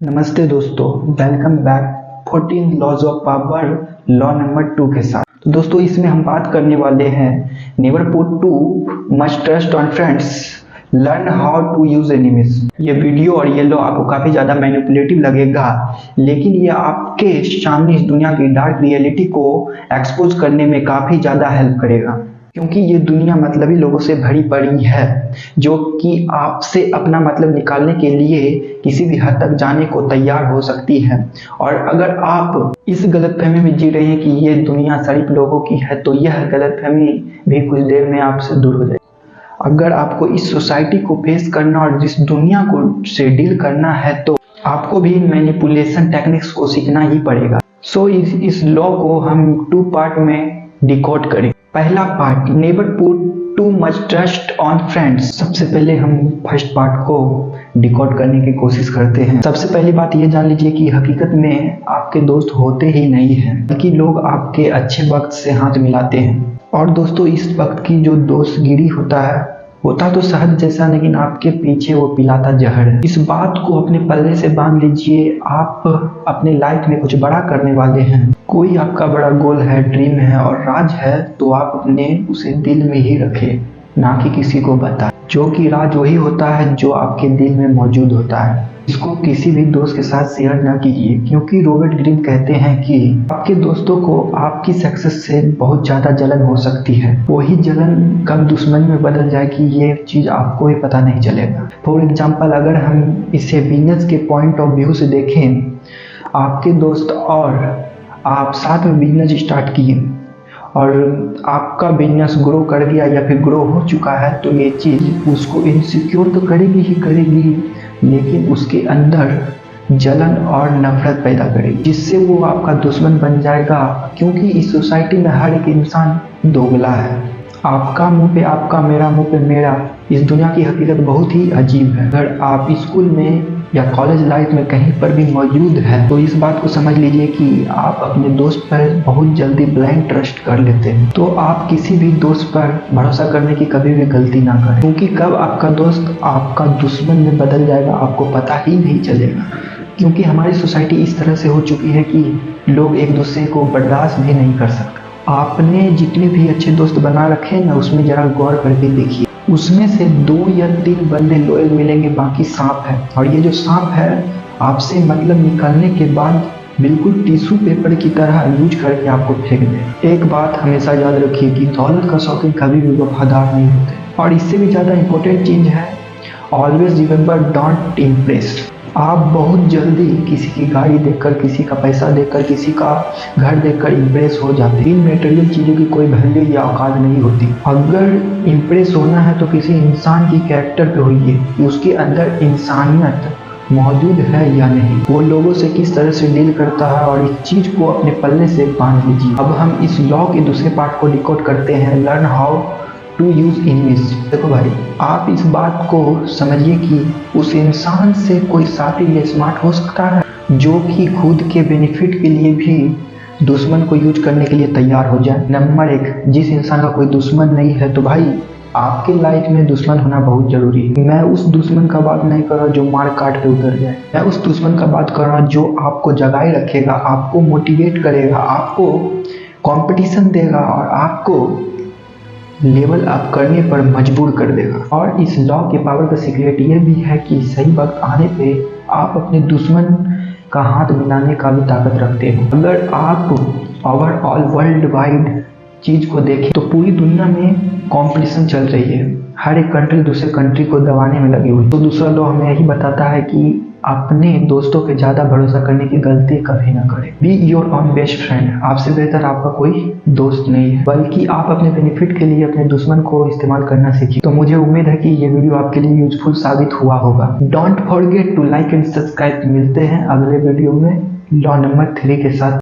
नमस्ते दोस्तों, welcome back 14 laws of power law number 2 के साथ। तो दोस्तों इसमें हम बात करने वाले हैं never put too much trust on friends, learn how to use enemies. ये वीडियो और ये लॉ आपको काफ़ी ज़्यादा मैनिपुलेटिव लगेगा, लेकिन ये आपके सामने इस दुनिया की डार्क रियलिटी को एक्सपोज करने में काफ़ी ज़्यादा हेल्प करेगा, क्योंकि ये दुनिया मतलबी लोगों से भरी पड़ी है जो कि आपसे अपना मतलब निकालने के लिए किसी भी हद तक जाने को तैयार हो सकती है। और अगर आप इस गलतफहमी में जी रहे हैं कि ये दुनिया शरीफ लोगों की है, तो यह गलतफहमी भी कुछ देर में आपसे दूर हो जाएगी। अगर आपको इस सोसाइटी को फेस करना और इस दुनिया को से डील करना है, तो आपको भी मैनिपुलेशन टेक्निक्स को सीखना ही पड़ेगा। सो इस लॉ को हम 2 पार्ट में डिकोड करें। पहला part, never put too much trust on friends. सबसे पहले हम फर्स्ट पार्ट को डिकोड करने की कोशिश करते हैं। सबसे पहली बात ये जान लीजिए कि हकीकत में आपके दोस्त होते ही नहीं हैं, बल्कि लोग आपके अच्छे वक्त से हाथ मिलाते हैं। और दोस्तों इस वक्त की जो दोस्तगिरी होता तो शहद जैसा, लेकिन आपके पीछे वो पिलाता जहर है। इस बात को अपने पल्ले से बांध लीजिए। आप अपने लाइफ में कुछ बड़ा करने वाले हैं, कोई आपका बड़ा गोल है, ड्रीम है और राज है, तो आप अपने उसे दिल में ही रखें, ना कि किसी को बताएं। जो कि राज वही होता है जो आपके दिल में मौजूद होता है। इसको किसी भी दोस्त के साथ शेयर ना कीजिए, क्योंकि रॉबर्ट ग्रीन कहते हैं कि आपके दोस्तों को आपकी सक्सेस से बहुत ज़्यादा जलन हो सकती है। वही जलन कब दुश्मन में बदल जाए कि ये चीज़ आपको ही पता नहीं चलेगा। फॉर एग्जाम्पल, अगर हम इसे बिजनेस के पॉइंट ऑफ व्यू से देखें, आपके दोस्त और आप साथ में बिजनेस स्टार्ट किए और आपका बिजनेस ग्रो कर गया या फिर ग्रो हो चुका है, तो ये चीज़ उसको इनसिक्योर तो करेगी ही करेगी, लेकिन उसके अंदर जलन और नफरत पैदा करेगी, जिससे वो आपका दुश्मन बन जाएगा। क्योंकि इस सोसाइटी में हर एक इंसान दोगला है। आपका मुंह पे आपका, मेरा मुंह पे मेरा। इस दुनिया की हकीकत बहुत ही अजीब है। अगर आप स्कूल में या कॉलेज लाइफ में कहीं पर भी मौजूद है, तो इस बात को समझ लीजिए कि आप अपने दोस्त पर बहुत जल्दी ब्लाइंड ट्रस्ट कर लेते हैं। तो आप किसी भी दोस्त पर भरोसा करने की कभी भी गलती ना करें, क्योंकि कब आपका दोस्त आपका दुश्मन में बदल जाएगा आपको पता ही नहीं चलेगा। क्योंकि हमारी सोसाइटी इस तरह से हो चुकी है कि लोग एक दूसरे को बर्दाश्त भी नहीं कर सकते। आपने जितने भी अच्छे दोस्त बना रखे हैं ना, उसमें जरा गौर करके देखिए, उसमें से 2 या 3 बंदे लॉयल मिलेंगे, बाकी सांप है। और ये जो सांप है आपसे मतलब निकालने के बाद बिल्कुल टिश्यू पेपर की तरह यूज करके आपको फेंक दे। एक बात हमेशा याद रखिए कि दौलत का शौकीन कभी भी वफादार नहीं होते। और इससे भी ज़्यादा इम्पोर्टेंट चीज़ है, ऑलवेज रिमेंबर डोंट इम्प्रेस। आप बहुत जल्दी किसी की गाड़ी देखकर, किसी का पैसा देखकर, किसी का घर देखकर इम्प्रेस हो जाते हैं। इन मटेरियल चीज़ों की कोई वैल्यू या औकात नहीं होती। अगर इम्प्रेस होना है तो किसी इंसान की कैरेक्टर पे होइए कि उसके अंदर इंसानियत मौजूद है या नहीं, वो लोगों से किस तरह से डील करता है, और इस चीज़ को अपने पल्ले से बांध लीजिए। अब हम इस लॉ के दूसरे पार्ट को डिकोड करते हैं, learn how to use enemies. देखो भाई, आप इस बात को समझिए कि उस इंसान से कोई साथी ये स्मार्ट हो सकता है जो कि खुद के बेनिफिट के लिए भी दुश्मन को यूज करने के लिए तैयार हो जाए। नंबर 1, जिस इंसान का कोई दुश्मन नहीं है, तो भाई आपके लाइफ में दुश्मन होना बहुत जरूरी है। मैं उस दुश्मन का बात नहीं कर रहा जो मार काट पे उतर जाए, मैं उस दुश्मन का बात कर रहा जो आपको जगाए रखेगा, आपको मोटिवेट करेगा, आपको कंपटीशन देगा और आपको लेवल अप करने पर मजबूर कर देगा। और इस लॉ के पावर का सीक्रेट ये भी है कि सही वक्त आने पे आप अपने दुश्मन का हाथ मिलाने का भी ताकत रखते हो। अगर आप ओवरऑल वर्ल्ड वाइड चीज को देखें तो पूरी दुनिया में कंपटीशन चल रही है। हर एक कंट्री दूसरे कंट्री को दबाने में लगी हुई। तो दूसरा लॉ हमें यही बताता है कि अपने दोस्तों पे ज्यादा भरोसा करने की गलती कभी ना करें। Be your own best friend. आपसे बेहतर आपका कोई दोस्त नहीं है, बल्कि आप अपने बेनिफिट के लिए अपने दुश्मन को इस्तेमाल करना सीखिए। तो मुझे उम्मीद है कि ये वीडियो आपके लिए यूजफुल साबित हुआ होगा। Don't forget to like and subscribe. मिलते हैं अगले वीडियो में लॉ नंबर 3 के साथ।